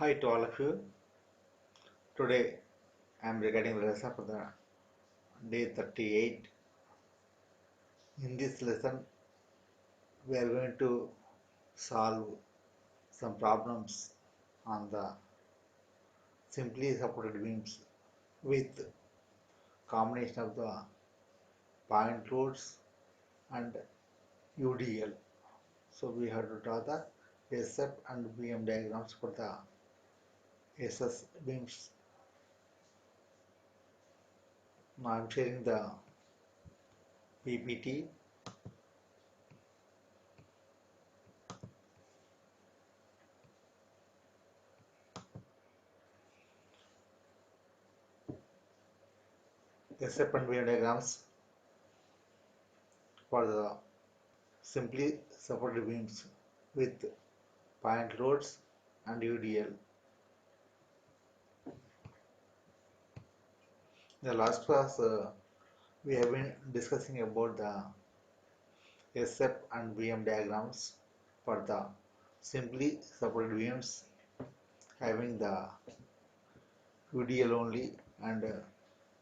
Hi to all of you. Today I am recording the lesson for the day 38. In this lesson, we are going to solve some problems on the simply supported beams with combination of the point loads and UDL. So we have to draw the SF and BM diagrams for the SS beams. Now I am sharing the PPT. SF and BM diagrams for the simply supported beams with point loads and UDL. In the last class, we have been discussing about the SF and VM diagrams for the simply supported beams having the UDL only, and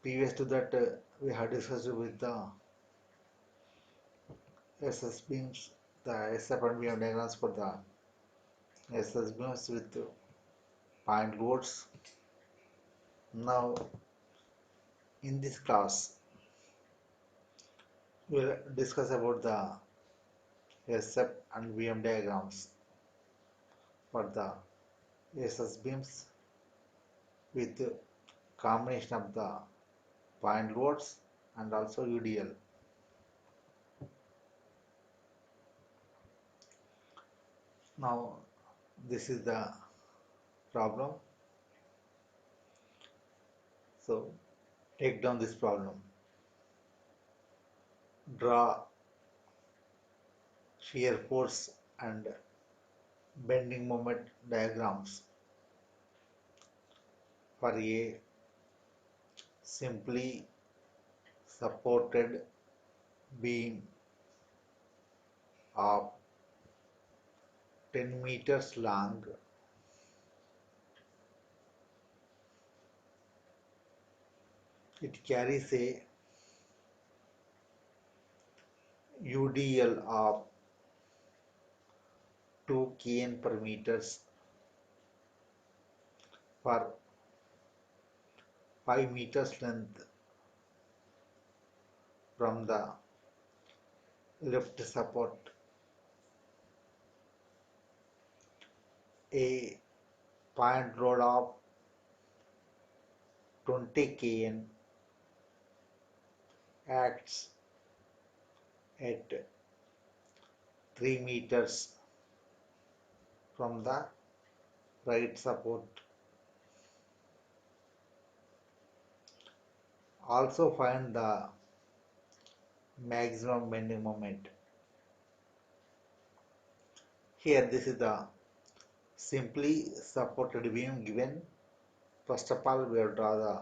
previous to that, we had discussed with the SS beams, the SF and VM diagrams for the SS beams with point loads. Now, in this class, we will discuss about the SF and VM diagrams for the SS beams with combination of the point loads and also UDL. Now this is the problem. So take down this problem. Draw shear force and bending moment diagrams for a simply supported beam of 10 meters long. It carries a UDL of 2 kN per meters for 5 meters length from the left support. A point load of 20 kN acts at 3 meters from the right support. Also find the maximum bending moment. Here this is the simply supported beam given. First of all, we will draw the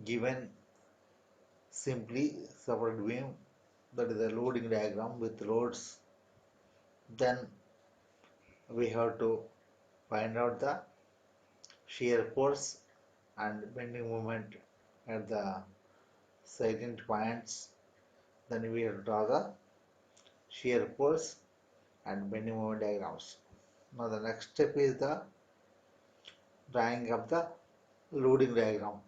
given simply supported beam, that is the loading diagram with loads. Then we have to find out the shear force and bending moment at the salient points. Then we have to draw the shear force and bending moment diagrams. Now the next step is the drawing of the loading diagram.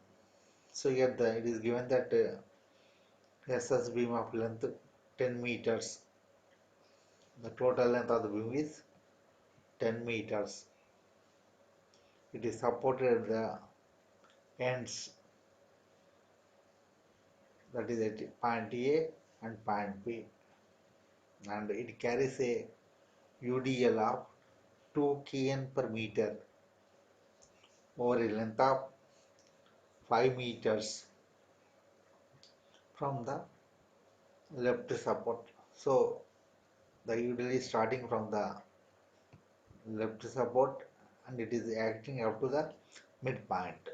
So here it is given that SS beam of length 10 meters. The total length of the beam is 10 meters. It is supported at the ends, that is at point A and point B, and it carries a UDL of 2 kN per meter over a length of 5 meters from the left support. So the UDL is starting from the left support and it is acting up to the midpoint,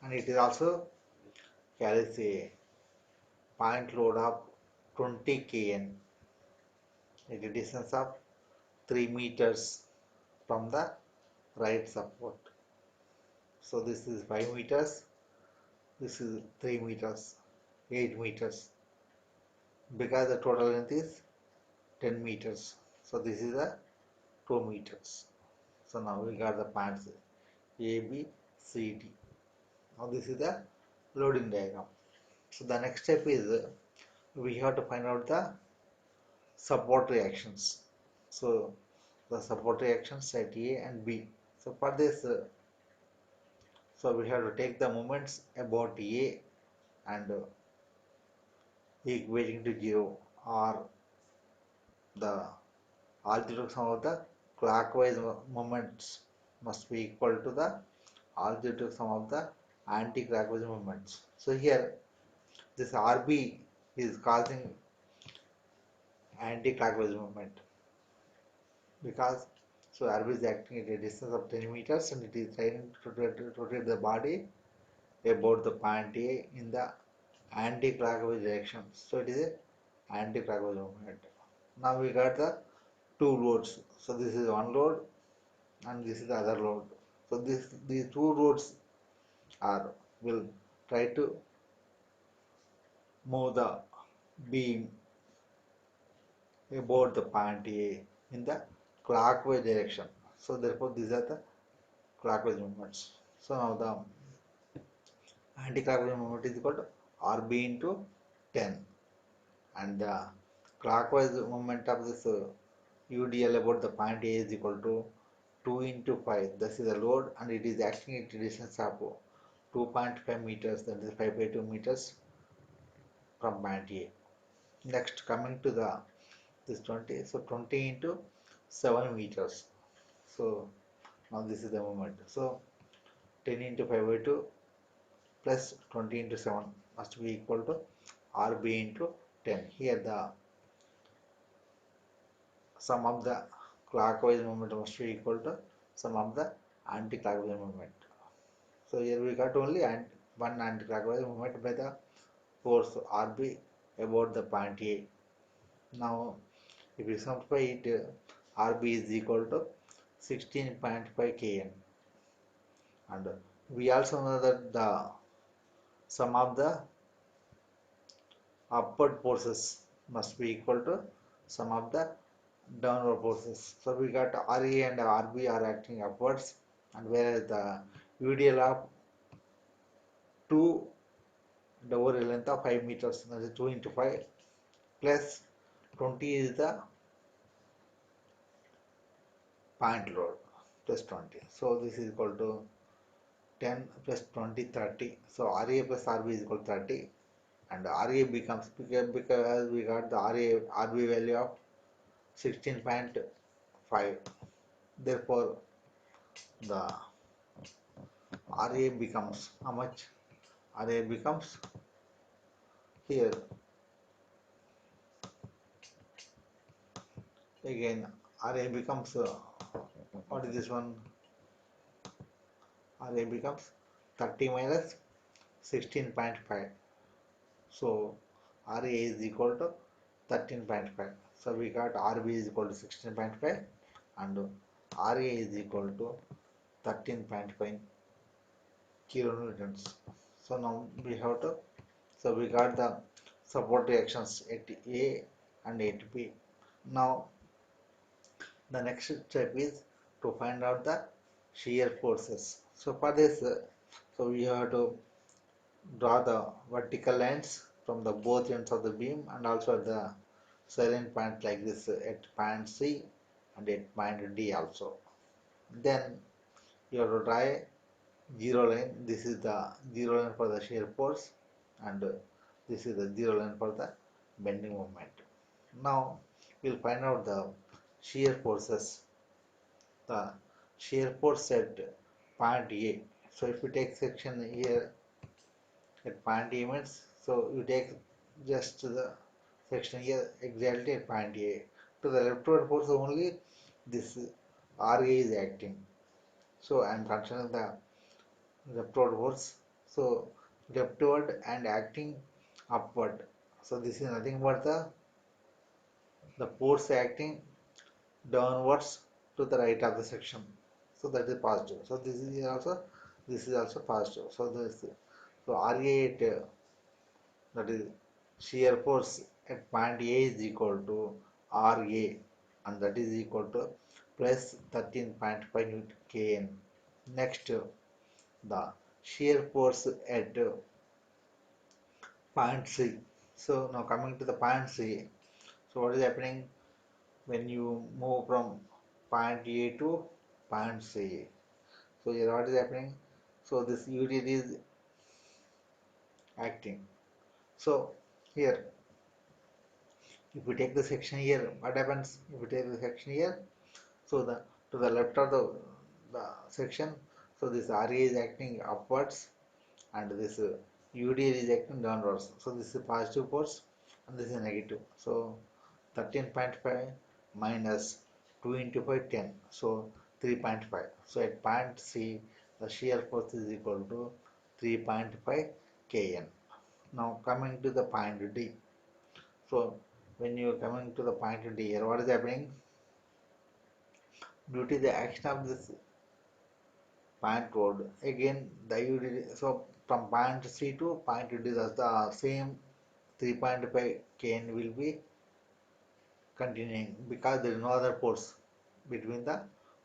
and it is also carries a point load of 20 kN at a distance of 3 meters from the right support. So this is 5 meters, this is 3 meters, 8 meters, because the total length is 10 meters. So this is a 2 meters. So now we got the points A, B, C, D. Now this is the loading diagram. So the next step is we have to find out the support reactions. So the support reactions at A and B. So for this, so we have to take the moments about A and equating to 0, or the algebraic sum of the clockwise moments must be equal to the algebraic sum of the anti-clockwise moments. So here this RB is causing anti-clockwise movement, because so RB is acting at a distance of 10 meters and it is trying to rotate the body about the point A in the anti-clockwise direction. So it is a anti-clockwise movement. Now we got the two loads. So this is one load and this is the other load. So these two loads are will try to move the beam about the point A in the clockwise direction. So therefore these are the clockwise movements. So now the anti-clockwise movement is equal to RB into 10, and the clockwise movement of this UDL about the point A is equal to 2 into 5. This is the load and it is acting at a distance of 2.5 meters, that is 5 by 2 meters from point A. Next, coming to the this 20, so 20 into 7 meters. So now this is the moment. So 10 into 5 by 2 plus 20 into 7 must be equal to RB into 10. Here the sum of the clockwise movement must be equal to sum of the anti-clockwise movement. So here we got only one anti-clockwise movement by the force RB about the point A. Now if we simplify it, RB is equal to 16.5 kN, and we also know that the sum of the upward forces must be equal to sum of the downward forces. So we got RA and RB are acting upwards, and whereas the UDL of 2 over a length of 5 meters, that is 2 into 5 plus 20 is the point load plus 20. So this is equal to 10 plus 20, 30. So RA plus RB is equal to 30, and RA becomes, because we got the RB value of 16.5. Therefore, the RA becomes how much? RA becomes here again. RA becomes what is this one? RA becomes 30 minus 16.5. So RA is equal to 13.5. So we got RB is equal to 16.5 and RA is equal to 13.5 kilonewtons. So now we have to, so we got the support reactions at A and at B. Now the next step is to find out the shear forces. So for this, so we have to draw the vertical lines from the both ends of the beam and also at the salient point like this at point C and at point D also. Then you have to draw a zero line. This is the zero line for the shear force, and this is the zero line for the bending moment. Now we'll find out the shear forces. The shear force at point A. So if you take section here at point A means, so you take just the section here exactly at point A. To the leftward force only this RA is acting. So I am considering the leftward force. So leftward and acting upward. So this is nothing but the force acting downwards to the right of the section. So that is positive. So this is also positive. So this so RA at that is shear force at point A is equal to RA, and that is equal to plus 13.5 Newton Kn. Next, the shear force at point C. So now coming to the point C. So what is happening when you move from point A to point C? So here what is happening? So this UDL is acting. So here, if we take the section here, what happens? If we take the section here, so the to the left of the section, so this RA is acting upwards, and this UDL is acting downwards. So this is positive force, and this is negative. So 13.5 minus 2 into 5 10, so 3.5. So at point C, the shear force is equal to 3.5 kN. Now coming to the point D. So when you are coming to the point D here, what is happening? Due to the action of this point road, again the UD, so from point C to point D, the same 3.5 kN will be continuing because there is no other force between the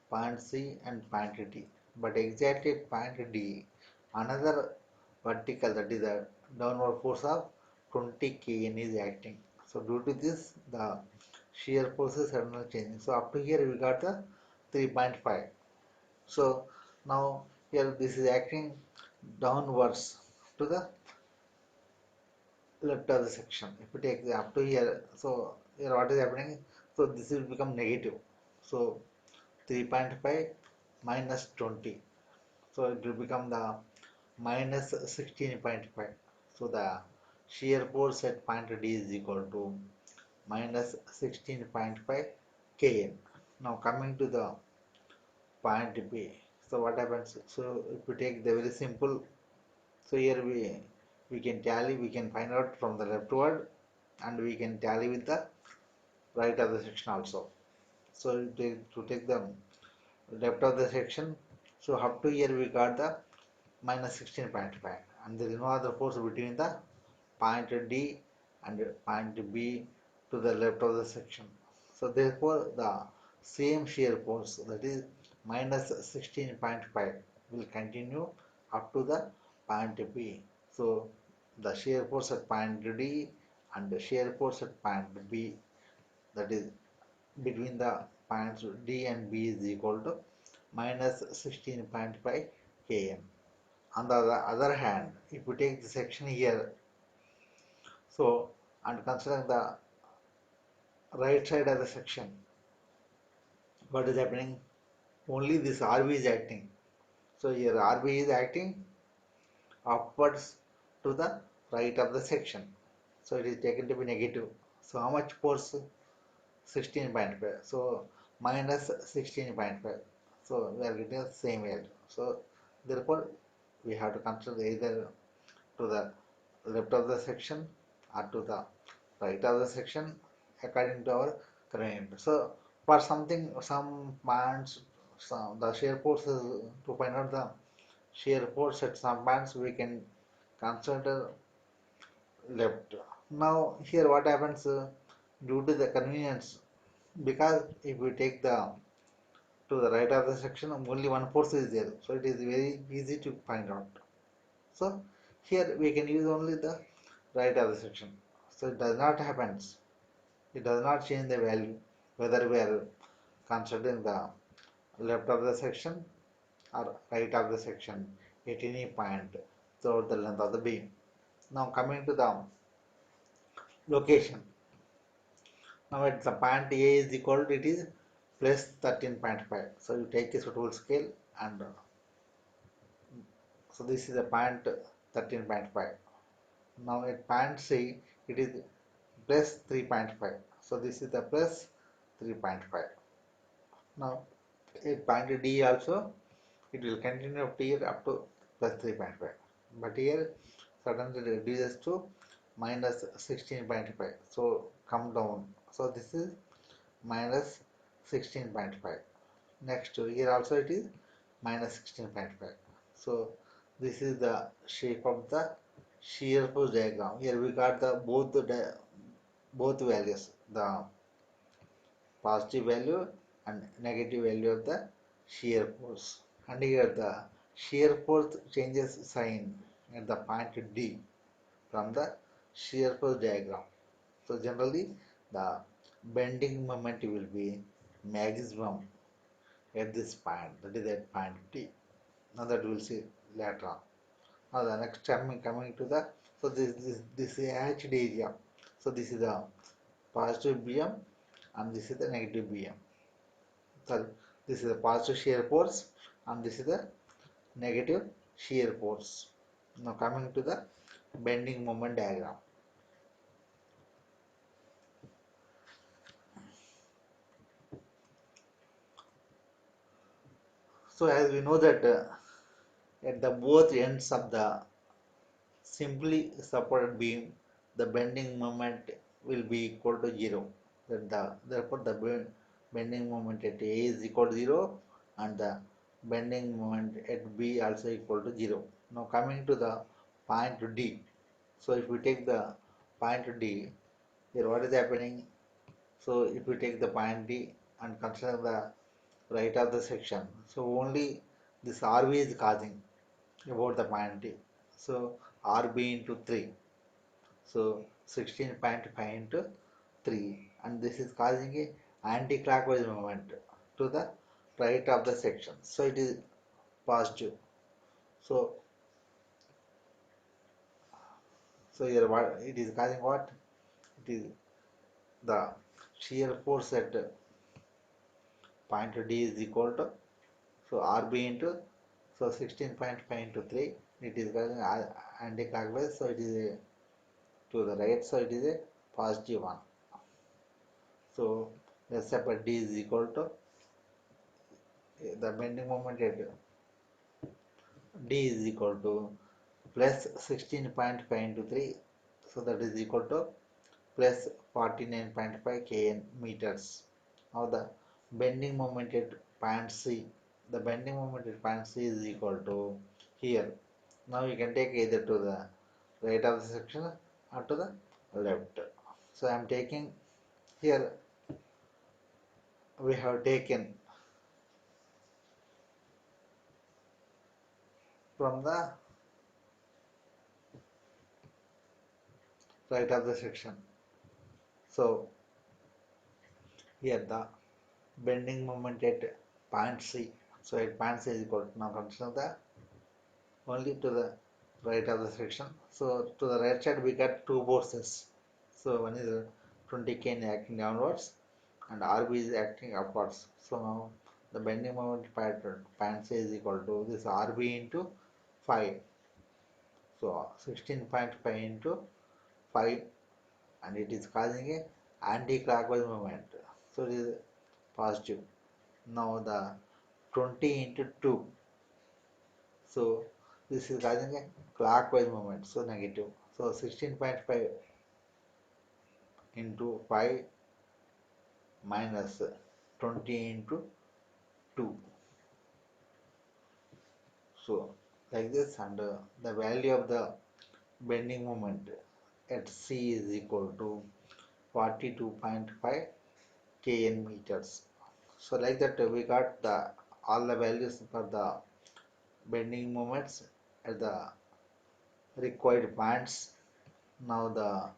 point C and point D. But exactly at point D, another vertical, that is the downward force of 20 kN is acting. So due to this, the shear force is suddenly changing. So up to here we got the 3.5. So now here this is acting downwards to the left of the section. If we take the up to here, so here what is happening? So this will become negative. So 3.5 minus 20. So it will become the minus 16.5. So the shear force at point D is equal to minus 16.5 kN. Now coming to the point B. So what happens? So if we take the very simple, so here we can tally, we can find out from the leftward, and we can tally with the right of the section also. So to take the left of the section, so up to here we got the minus 16.5, and there is no other force between the point D and point B to the left of the section. So therefore the same shear force, that is minus 16.5, will continue up to the point B. So the shear force at point D and the shear force at point B, that is between the points D and B, is equal to minus 16.5 kN. On the other hand, if we take the section here, so and considering the right side of the section, what is happening? Only this RB is acting. So here RB is acting upwards to the right of the section. So it is taken to be negative. So how much force? 16.5. So minus 16.5. So we are getting the same value. So therefore we have to consider either to the left of the section or to the right of the section according to our convenience. So for something, some points, the shear force is, to find out the shear force at some points, we can consider left. Now here what happens, due to the convenience, because if we take the to the right of the section, only one force is there, so it is very easy to find out. So here we can use only the right of the section. So it does not happens. It does not change the value whether we are considering the left of the section or right of the section at any point throughout the length of the beam. Now coming to the location. Now at the point A is equal to, it is plus 13.5. So you take a suitable scale, and so this is a point 13.5. Now at point C it is plus 3.5. So this is the plus 3.5. Now at point D also it will continue up to here up to plus 3.5. But here suddenly reduces to minus 16.5. So come down. So this is minus 16.5. Next here also it is minus 16.5. So this is the shape of the shear force diagram. Here we got the both values, the positive value and negative value of the shear force. And here the shear force changes sign at the point D from the shear force diagram. So generally the bending moment will be maximum at this point, that is at point T. Now that we'll see later on. Now the next coming to the, so this is hatched area. So this is the positive BM and this is the negative BM. Sorry, this is the positive shear force and this is the negative shear force. Now coming to the bending moment diagram. So as we know that at the both ends of the simply supported beam, the bending moment will be equal to 0. Therefore, the bending moment at A is equal to 0 and the bending moment at B also equal to 0. Now coming to the point D. So if we take the point D, here what is happening? So if we take the point D and consider the right of the section, so only this RV is causing about the point D. So RB into 3. So 16.5 into 3, and this is causing a anti-clockwise movement to the right of the section. So it is positive. So here what it is causing, what it is, the shear force at point D is equal to, so RB into, so 16.5 into 3, it is causing anti-clockwise, so it is a, to the right, so it is a positive one. So let's suppose D is equal to the bending moment at D is equal to plus 16.5 into 3, so that is equal to plus 49.5 kN meters. Now the bending moment at point C, the bending moment at point C is equal to here. Now you can take either to the right of the section or to the left. So I am taking here, we have taken from the right of the section. So here the bending moment at point C. So at point C is equal to, now consider the only to the right of the section. So to the right side we got two forces. So one is 20 kN acting downwards and RB is acting upwards. So now the bending moment pattern point C is equal to this RB into 5. So 16.5 into 5, and it is causing a anti-clockwise movement. So it is positive. Now the 20 into 2. So this is causing a clockwise movement. So negative. So 16.5 into 5 minus 20 into 2. So like this, and the value of the bending moment at C is equal to 42.5 kN meters. So like that we got the all the values for the bending moments at the required points. Now the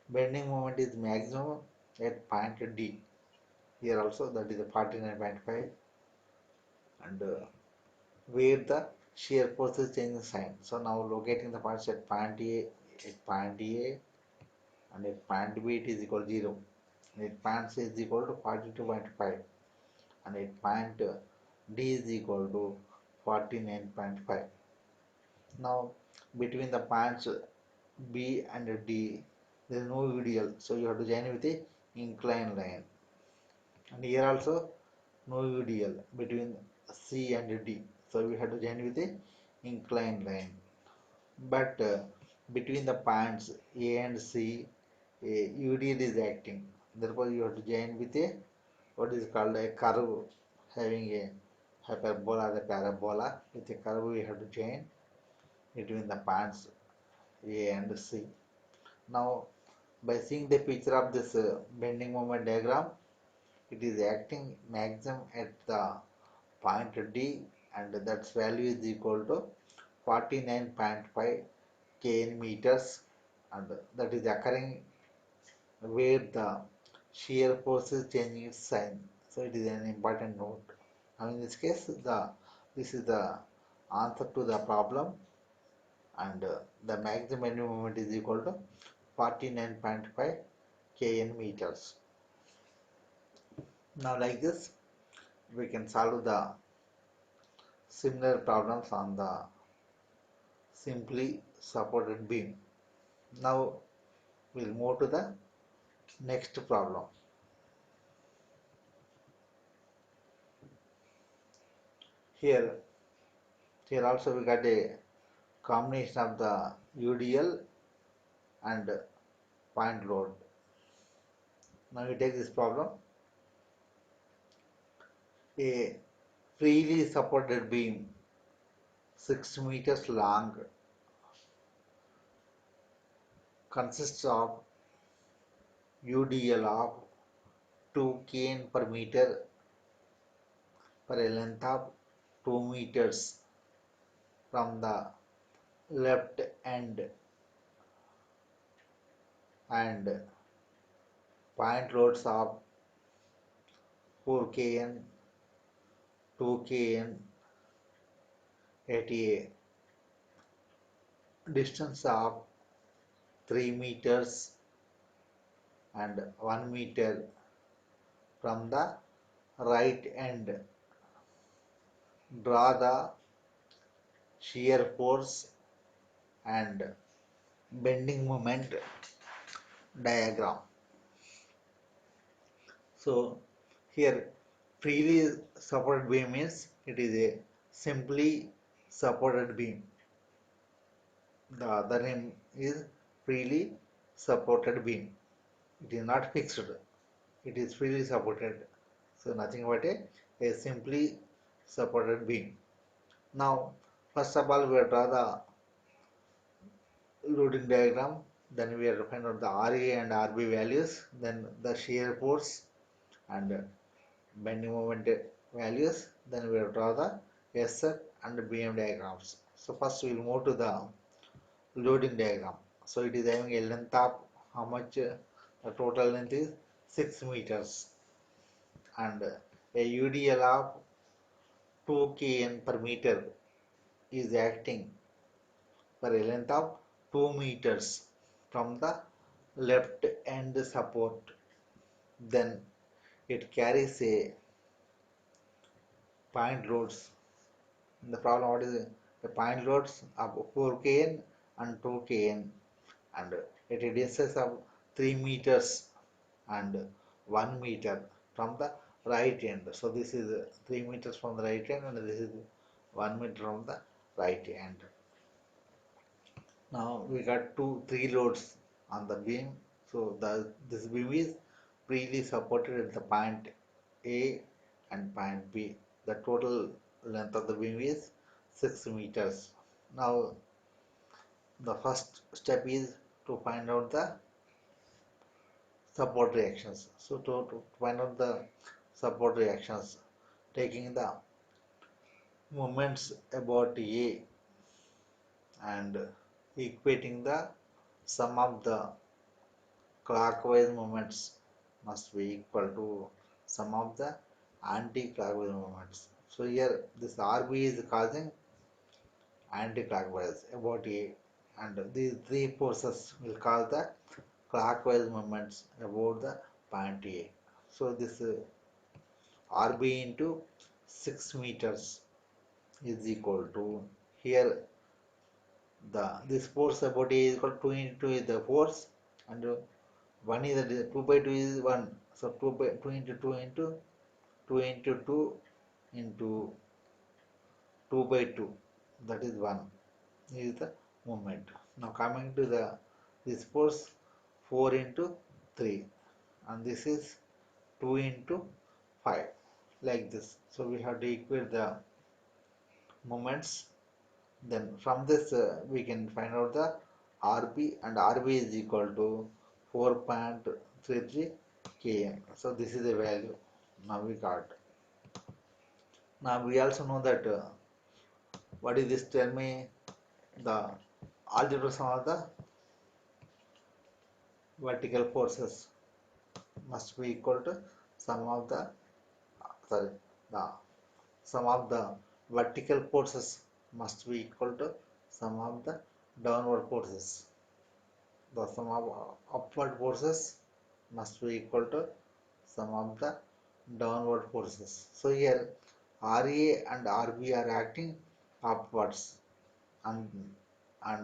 bending moment is maximum at point D. Here also that is a 49.5, and where the shear force is changing sign. So now locating the points at point A, and at point B it is equal to 0. And at point C is equal to 42.5, and at point D is equal to 49.5. Now between the points B and D there is no UDL, so you have to join with a inclined line. And here also no UDL between C and D, so we have to join with a inclined line. But between the points A and C, a UDL is acting. Therefore, you have to join with a what is called a curve, having a hyperbola or a parabola with a curve we have to join between the points A and C. Now, by seeing the picture of this bending moment diagram, it is acting maximum at the point D, and that value is equal to 49.5 kN meters, and that is occurring where the shear force is changing its sign. So it is an important note. Now in this case, this is the answer to the problem, and the maximum bending moment is equal to 49.5 kN meters. Now like this, we can solve the similar problems on the simply supported beam. Now we'll move to the next problem. Here, here also we got a combination of the UDL and point load. Now we take this problem. A freely supported beam 6 meters long consists of UDL of 2 kN per meter for a length of 2 meters from the left end, and point loads of 4 kN, 2 kN at a distance of 3 meters and 1 meter from the right end. Draw the shear force and bending moment diagram. So here freely supported beam means it is a simply supported beam. The other name is freely supported beam. It is not fixed. It is freely supported. So nothing but a simply supported beam. Now first of all we will draw the loading diagram, then we have to find out the RA and RB values, then the shear force and bending moment values, then we will draw the SR and BM diagrams. So first we will move to the loading diagram. So it is having a length of how much, the total length is 6 meters, and a UDL of 2 kN per meter is acting for a length of 2 meters from the left end support. Then it carries a point loads. In the problem, what is it? The point loads of 4 kN and 2 kN, and at a distance of 3 meters and 1 meter from the right end. So this is 3 meters from the right end, and this is 1 meter from the right end. Now we got three loads on the beam. So this beam is freely supported at the point A and point B. The total length of the beam is 6 meters. Now the first step is to find out the support reactions. So to find out the support reactions, taking the moments about A and equating the sum of the clockwise moments must be equal to sum of the anti-clockwise moments. So here this RB is causing anti-clockwise about A, and these three forces will cause the clockwise moments about the point A. So this RB into 6 meters is equal to, here this force about A is equal to 2 into the force, and 1 is 2 by 2 is 1. So 2 into 2 into 2 into 2 into 2 by 2, that is 1 is the moment. Now coming to this force, 4 into 3, and this is 2 into 5. like this. So we have to equate the moments. Then from this we can find out the RB, and RB is equal to 4.33 km. So this is the value now we got. Now we also know that what is this? Tell me the algebra sum of the vertical forces must be equal to sum of the sorry the sum of the vertical forces must be equal to sum of the downward forces. The sum of upward forces must be equal to sum of the downward forces. So here RA and RB are acting upwards, and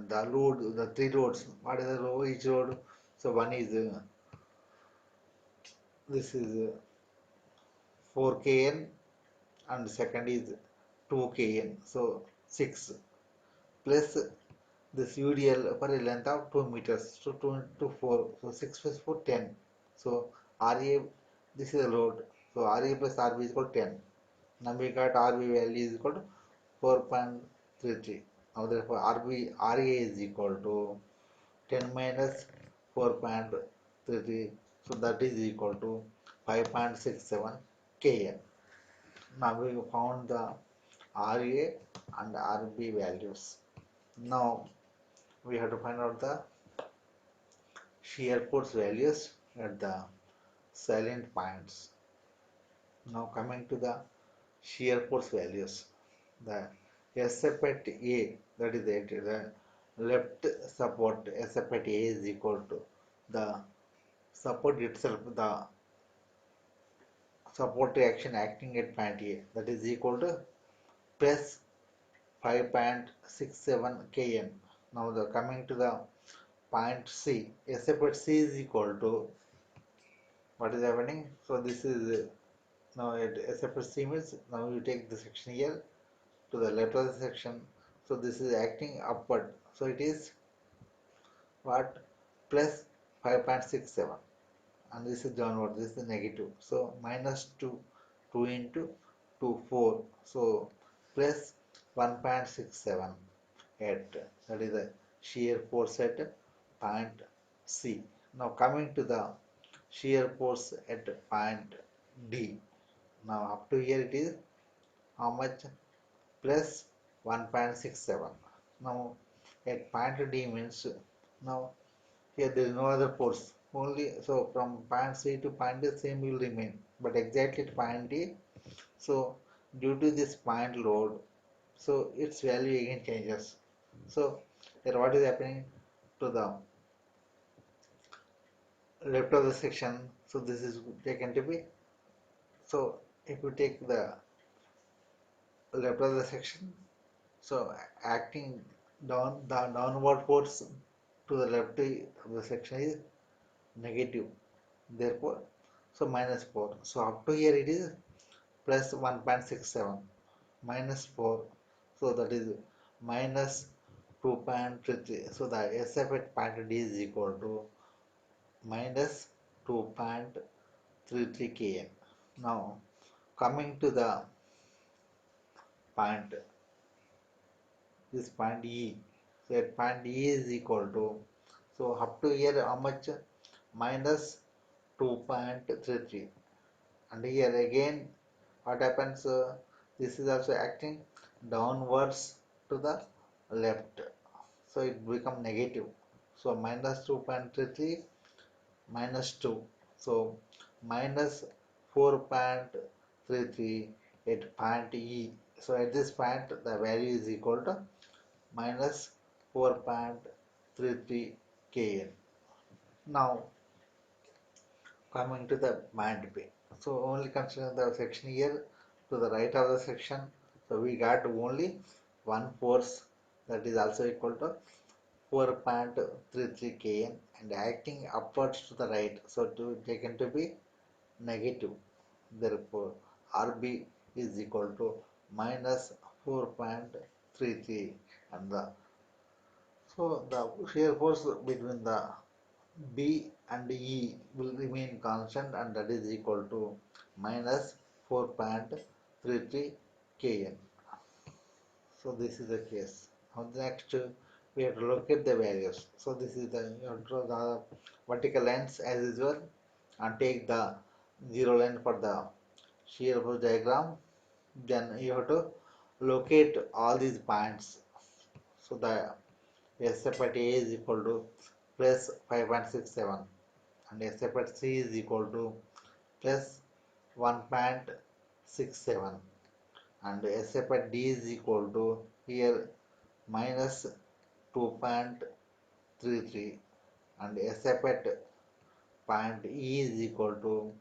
the load, the three loads. What is the load? Each load? So one is this is 4 kN, and second is 2 kN. So 6 plus this UDL for a length of 2 meters. So 2 into 4. So 6 plus 4 10. So RA, this is a load. So RA plus RB is equal to 10. Now we got RB value is equal to 4.33. Now therefore RA is equal to 10 minus 4.33. So that is equal to 5.67 kN. Now we found the RA and RB values. Now we have to find out the shear force values at the salient points. Now coming to the shear force values, the SF at A, that is the left support SF at A is equal to the support itself, the support reaction acting at point A, that is equal to plus 5.67 kN. Now the coming to the point C, SF at C is equal to what is happening? So this is now at SF at C means now you take the section here to the left of the section. So this is acting upward. So it is what? Plus 5.67, and this is downward. This is negative. So minus 2, 2 into 2, 4. So plus 1.67 at, that is the shear force at point C. Now coming to the shear force at point D. Now up to here it is how much? Plus 1.67. Now at point D means, now here there is no other force. Only so from point C to point D same will remain. But exactly at point D, so due to this point load, so its value again changes. So here what is happening to the left of the section? So this is taken to be, so if you take the left of the section, so acting down, the downward force to the left of the section is negative. Therefore, so minus 4. So up to here it is plus 1.67 minus 4. So that is minus 2.33. So the SF at point D is equal to minus 2.33 kN. Now coming to the point, this point E. So at point E is equal to, so up to here how much? Minus 2.33. And here again what happens? This is also acting downwards to the left. So it become negative. So minus 2.33 minus 2. So minus 4.33 at point E. So at this point the value is equal to minus 4.33 kN. Now coming to the point B. So only consider the section here to the right of the section. So we got only one force, that is also equal to 4.33 kN, and acting upwards to the right. So to taken to be negative. Therefore RB is equal to minus 4.33, and the shear force between the B and E will remain constant, and that is equal to minus 4.33 kN. So this is the case. Now next we have to locate the values. So this is the you have to draw the vertical lines as usual and take the zero line for the shear force diagram. Then you have to locate all these points. So the SF at A is equal to plus 5.67 and SF at C is equal to plus 1.67 and SF at D is equal to here minus 2.33 and SF at point E is equal to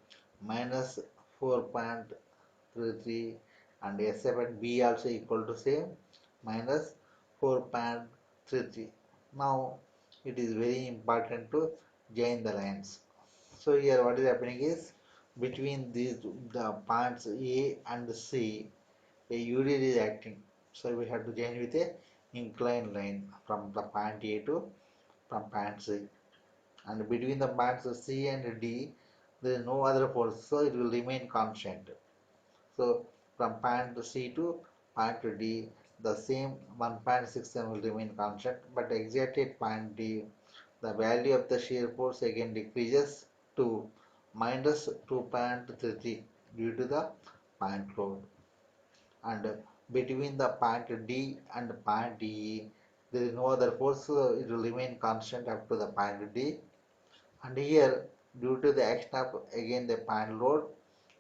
minus 4.33 and SF at B also equal to same minus 4.33. Now it is very important to join the lines. So here what is happening is between these the points A and C a UD is acting. So we have to join with a inclined line from the point A to from point C. And between the points C and D, there is no other force, so it will remain constant. So from point C to point D, the same 1.67 will remain constant, but exactly at point D, the value of the shear force again decreases to minus 2.33 due to the point load. And between the point D and point E, there is no other force, so it will remain constant up to the point D. And here, due to the action of again the point load,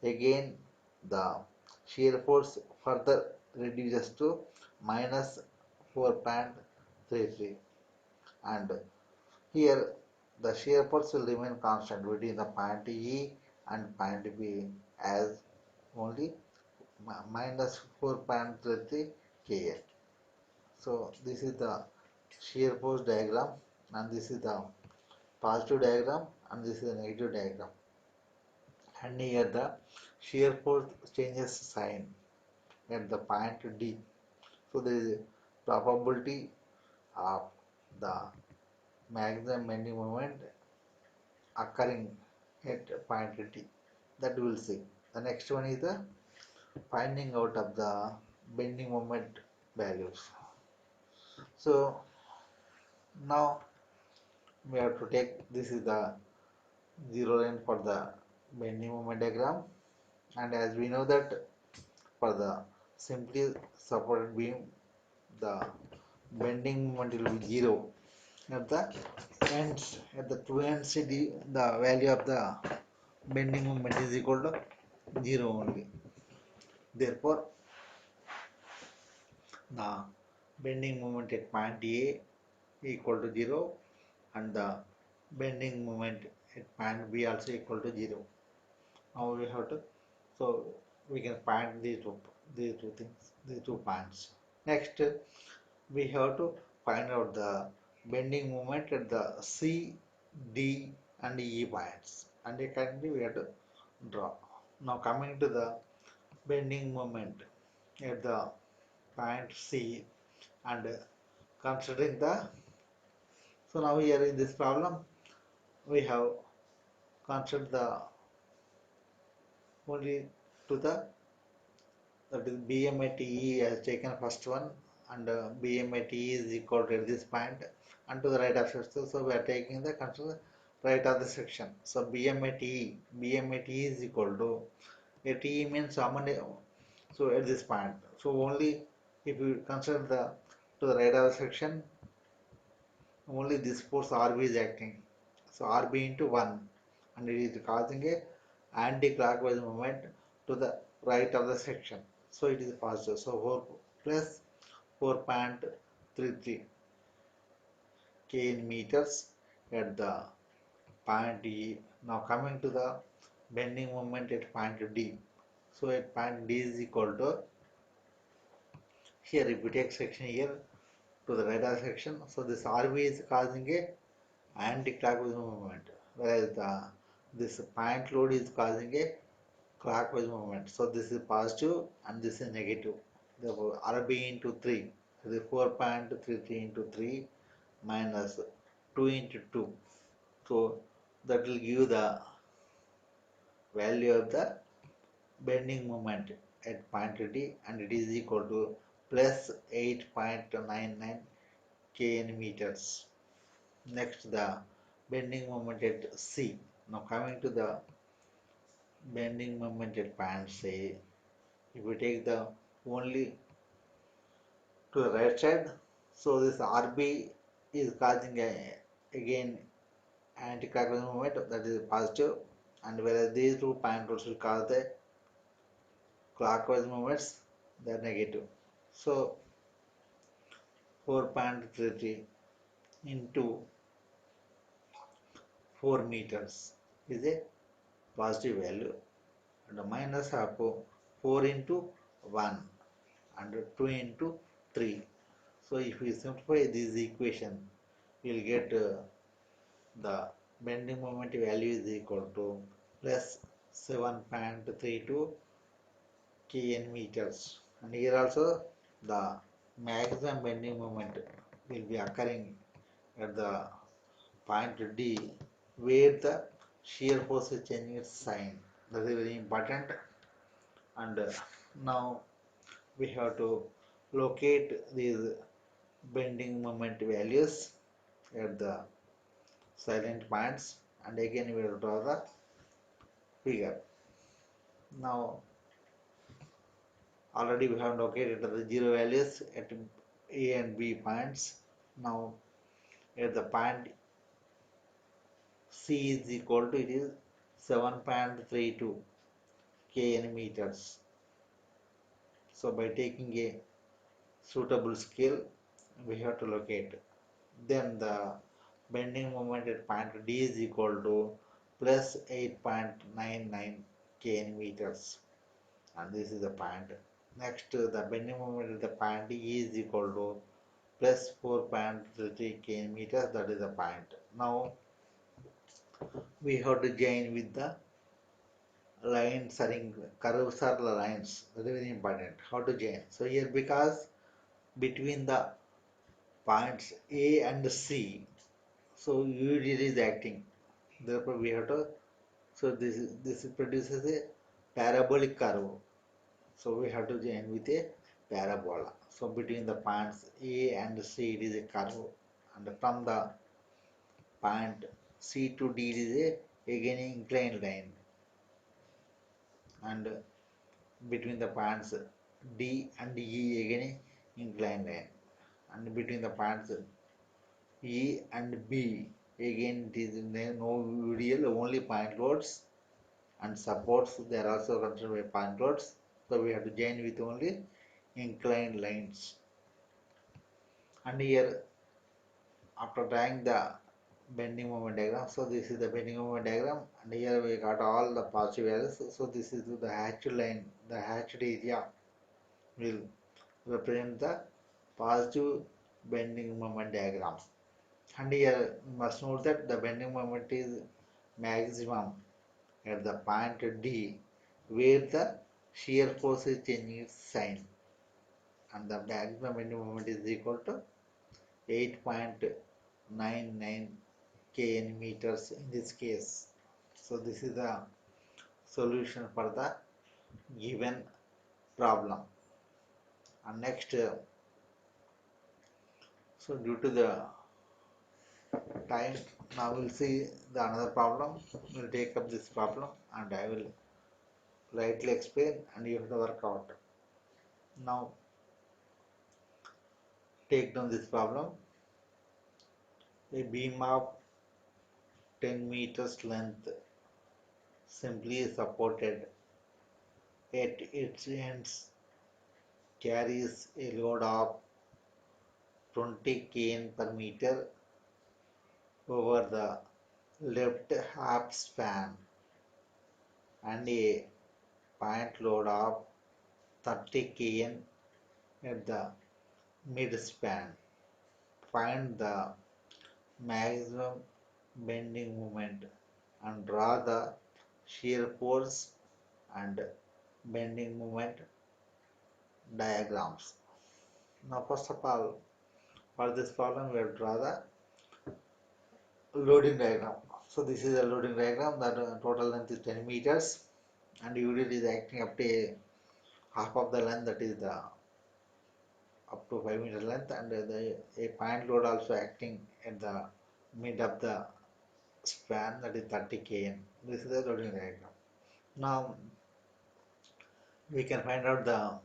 again the shear force further reduces to minus 4.33. And here the shear force will remain constant between the point E and point B as only minus 4.33 kN. So this is the shear force diagram and this is the positive diagram and this is the negative diagram. And here the shear force changes sign at the point D. So there is a probability of the maximum bending moment occurring at point D. That we will see. The next one is the finding out of the bending moment values. So now we have to take this is the zero line for the bending moment diagram, and as we know that for the simply supported beam the bending moment will be zero at the ends. At the two ends the value of the bending moment is equal to zero only. Therefore the bending moment at point A equal to 0 and the bending moment at point B also equal to 0. Now we have to, so we can find these two things, these 2 points. Next, we have to find out the bending moment at the C, D and E points, and accordingly we have to draw. Now coming to the bending moment at the point C and considering the, so now here in this problem we have considered the only to the, that is BMATE has taken first one and BMATE is equal to this point and to the right of section. So we are taking the consider right of the section. So BMATE is equal to a T means how many, so at this point. So only if you consider the to the right of the section, only this force RB is acting. So RB into 1 and it is causing a anti-clockwise movement to the right of the section. So it is positive. So 4 plus 4.33 kN meters at the point E. Now coming to the bending moment at point D. So at point D is equal to, here if we take section here to the right of the section, so this RB is causing a anti-clockwise movement, whereas this point load is causing a clockwise movement. So this is positive and this is negative. Therefore, RB into 3, that is 4.33 into 3 minus 2 into 2. So that will give the value of the bending moment at point D, and it is equal to plus 8.99 kN meters. Next, the bending moment at C. Now coming to the bending moment at point C, if we take the only to the right side, so this RB is causing again anti-clockwise movement, that is positive, and whereas these two point rods will cause the clockwise movements, they are negative. So 4.33 into 4 meters is a positive value, and the minus of 4 into 1 and 2 into 3. So if we simplify this equation, we will get the bending moment value is equal to plus 7.32 kN meters. And here also the maximum bending moment will be occurring at the point D, where the shear force is changing its sign. That is very important. And now we have to locate these bending moment values at the silent points, and again we will draw the figure. Now already we have located the zero values at A and B points. Now at the point C is equal to, it is 7.32 kN meters. So by taking a suitable scale, we have to locate. Then the bending moment at point D is equal to plus 8.99 kN meters, and this is the point. Next, the bending moment at the point E is equal to plus 4.33 kN meters, that is the point. Now we have to join with the lines or curves or lines. That is very important. How to join? So here, because between the points A and C, so UD is acting. Therefore, we have to. So this produces a parabolic curve. So we have to join with a parabola. So between the points A and C, it is a curve, and from the point C to D, it is a again inclined line, and between the points D and E, again inclined line, and between the points E and B, again it is no UDL, only point loads and supports. They are also considered by point loads. So we have to join with only inclined lines. And here, after drawing the bending moment diagram, so this is the bending moment diagram, and here we got all the positive values. So this is the hatched line, the hatched area will represent the positive bending moment diagram. And here you must note that the bending moment is maximum at the point D, where the shear force is changing its sign, and the maximum bending moment is equal to 8.99 kN meters in this case. So this is the solution for the given problem. And next, so due to the time, now we'll see the another problem. We'll take up this problem and I will lightly explain, and you have to work out. Now take down this problem. A beam of 10 meters length, simply supported at its ends, carries a load of 20 kN per meter over the left half span and a point load of 30 kN at the mid span. Find the maximum bending moment and draw the shear force and bending moment diagrams. Now first of all, for this problem we have to draw the loading diagram. So this is a loading diagram that total length is 10 meters, and UDL is acting up to half of the length, that is the up to 5 meter length, and a point load also acting at the mid of the span, that is 30 kN. This is the loading diagram. Now we can find out the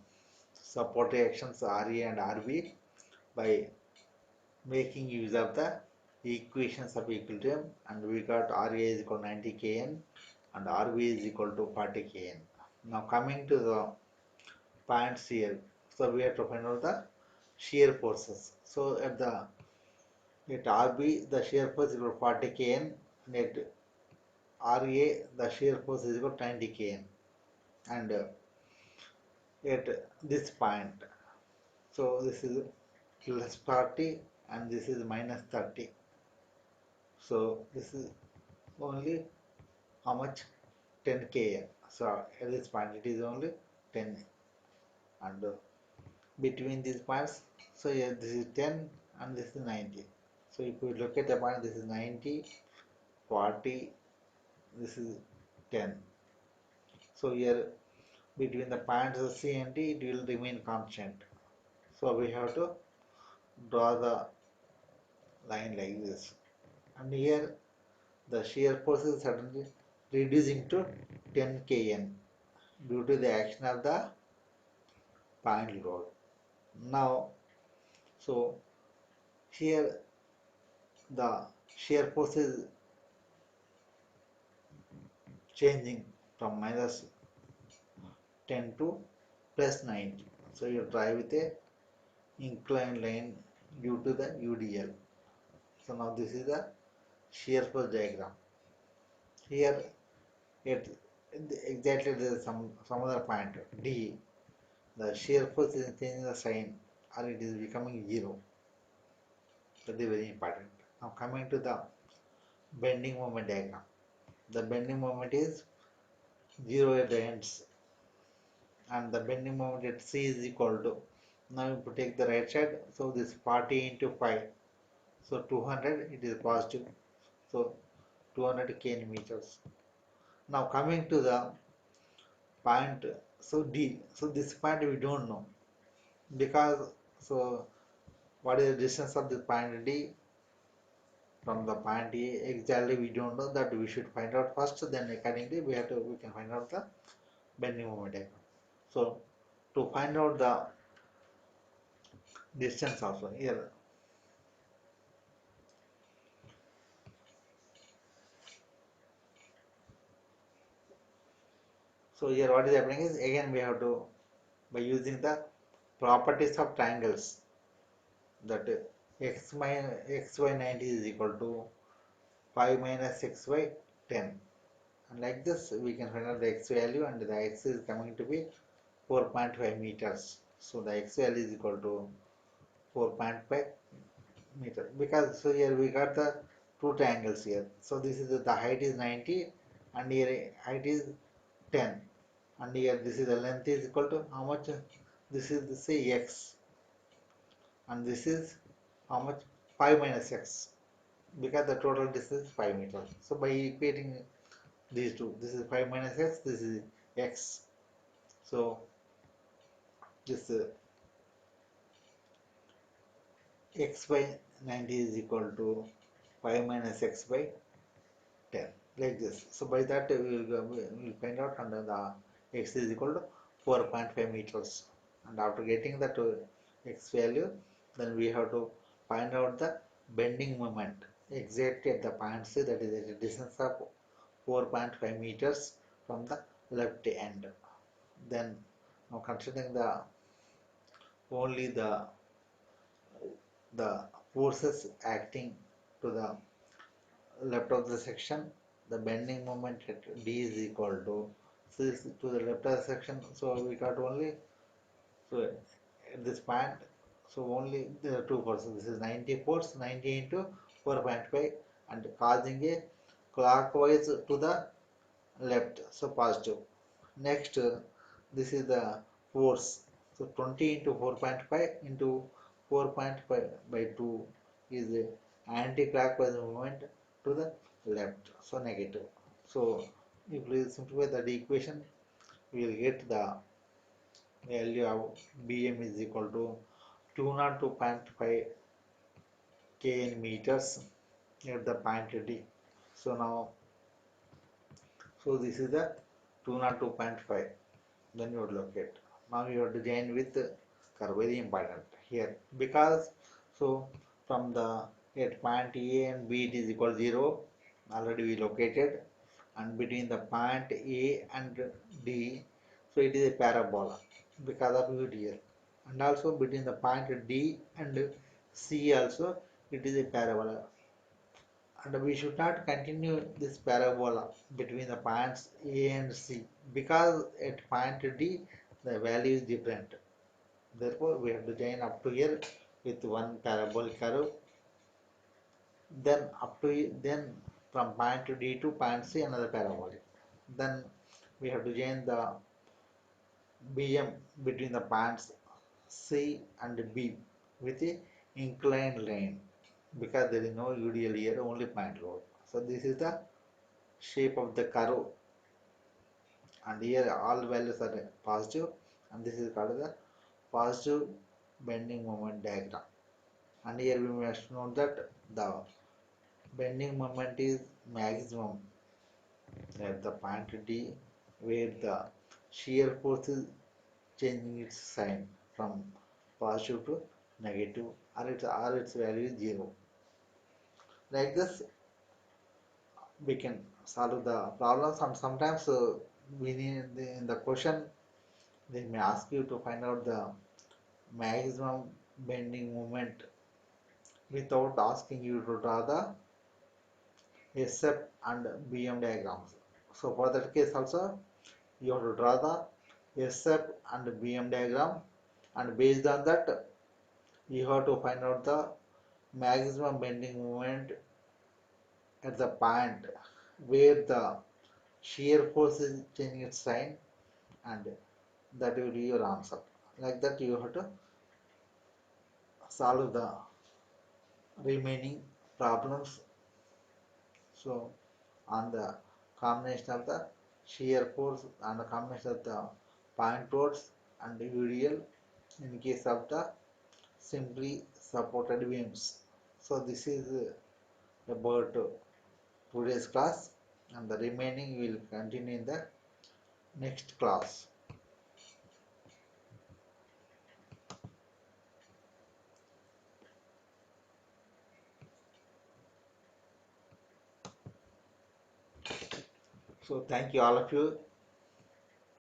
support reactions RA and RB by making use of the equations of equilibrium, and we got RA is equal to 90 kN and RB is equal to 40 kN. Now coming to the points here, so we have to find out the shear forces. So at RB the shear force is equal to 40 kN, and at RA the shear force is equal to 90 kN, and at this point, so this is plus 40 and this is minus 30. So this is only how much? 10 kN. So at this point it is only 10, and between these points, so yeah, this is 10 and this is 90. So if we look at the point, this is 90, 40, this is 10. So here between the points C and D it will remain constant. So we have to draw the line like this, and here the shear force is suddenly reducing to 10 kN due to the action of the point load. Now, so here the shear force is changing from minus 10 to plus 90. So you try with a inclined line due to the UDL. So now this is the shear force diagram. Here it exactly there is some other point D. The shear force is changing the sign, or it is becoming zero. That is very important. Now coming to the bending moment diagram. The bending moment is zero at the ends, and the bending moment at C is equal to, now if you take the right side, so this 40 into 5, so 200, it is positive, so 200 kN meters. Now coming to the point, so D, so this point we don't know, because so what is the distance of the point D from the point A exactly we don't know, that we should find out first, then accordingly we can find out the bending moment diagram. So to find out the distance also here, so here what is happening is, again we have to, by using the properties of triangles, that xy 90 is equal to 5 minus xy 10, and like this we can find out the x value, and the x is coming to be 4.5 meters. So the x value is equal to 4.5 meter, because so here we got the two triangles here. So this is the height is 90 and here height is 10, and here this is the length is equal to how much? This is the say x, and this is how much? 5 minus x, because the total distance is 5 meters. So by equating these two, this is 5 minus x, this is x. So this x by 90 is equal to 5 minus x by 10, like this. So by that we'll find out under the x is equal to 4.5 meters, and after getting that x value, then we have to find out the bending moment exactly at the point C, that is at a distance of 4.5 meters from the left end. Then now considering the only the forces acting to the left of the section, the bending moment at D is equal to, so this to the left of the section, so we got only, so at this point, so only the two forces, this is 90 force, 90 into 4.5, and causing a clockwise to the left, so positive. Next, this is the force, so 20 into 4.5 into 4.5 by 2 is the anti-clockwise movement to the left, so negative. So if we simplify that equation, we will get the value of Bm is equal to 202.5 kn meters at the point D. So now, so this is the 202.5. Then you would locate. Now you have to join with curve, very important here, because so from the at point A and B it is equal to 0, already we located, and between the point A and D, so it is a parabola because of UDL, and also between the point D and C also it is a parabola, and we should not continue this parabola between the points A and C, because at point D the value is different. Therefore, we have to join up to here with one parabolic curve, then up to then from point D to point C another parabolic. Then we have to join the BM between the points C and B with a inclined line, because there is no UDL here, only point load. So this is the shape of the curve, and here all values are positive, and this is called the positive bending moment diagram. And here we must note that the bending moment is maximum at the point D, where the shear force is changing its sign from positive to negative, or its value is 0. Like this we can solve the problems, and sometimes we need in the question they may ask you to find out the maximum bending moment without asking you to draw the SF and BM diagrams. So for that case also you have to draw the SF and BM diagram, and based on that you have to find out the maximum bending moment at the point where the shear force is changing its sign, and that will be your answer. Like that you have to solve the remaining problems. So on the combination of the shear force and the combination of the point loads and the UDL in case of the simply supported beams. So this is about today's class, and the remaining will continue in the next class. So thank you all of you.